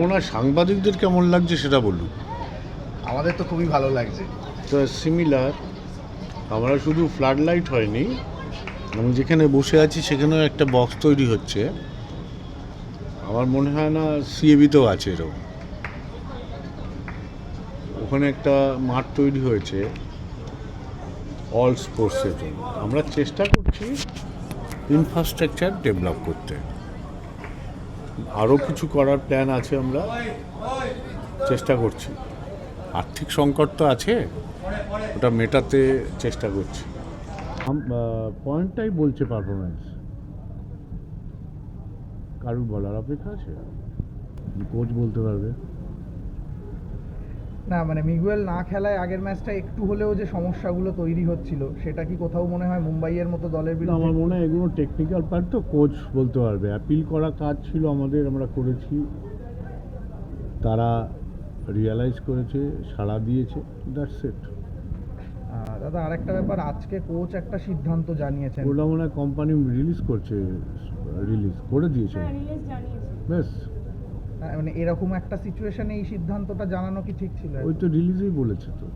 মনে হয় সাংবাদিকদের কেমন লাগছে সেটা বলুন। আমাদের তো খুবই ভালো লাগছে। তো সিমিলার, আমরা শুধু ফ্লাড লাইট হয়নি, আমি যেখানে বসে আছি সেখানেও একটা বক্স তৈরি হচ্ছে। আমার মনে হয় না সিএবিতেও আছে এরকম। ওখানে একটা মাঠ তৈরি হয়েছে অল স্পোর্টসের জন্য। আমরা চেষ্টা করছি ইনফ্রাস্ট্রাকচার ডেভেলপ করতে, আরও কিছু করার প্ল্যান আছে, আমরা চেষ্টা করছি। আর্থিক সংকট তো আছে, ওটা মেটাতে চেষ্টা করছি। পয়েন্টটাই বলছে পারফরমেন্স, কারুর বলার অপেক্ষা আছে, কোচ বলতে পারবে। না মানে মিগুয়েল না খেলায় আগের ম্যাচটা একটু হলেও যে সমস্যাগুলো তৈরি হচ্ছিল সেটা কি কোথাও মনে হয় মুম্বাইয়ের মতো দলের বিরুদ্ধে? আমার মনে হয় এগুলো টেকনিক্যাল পার্ট, তো কোচ বলতে পারবে। অ্যাপিল করা কাজ ছিল আমাদের, আমরা করেছি, তারা রিয়ালাইজ করেছে, সাড়া দিয়েছে, দ্যাটস ইট। দাদা আরেকটা ব্যাপার, আজকে কোচ একটা সিদ্ধান্ত জানিয়েছেন। ওটা মনে হয় কোম্পানি রিলিজ করছে, রিলিজ করে দিয়েছে, বেশ। মানে এরকম একটা সিচুয়েশনে এই সিদ্ধান্তটা জানানো কি ঠিক ছিল? ওই তো রিলিজেই বলেছে তো।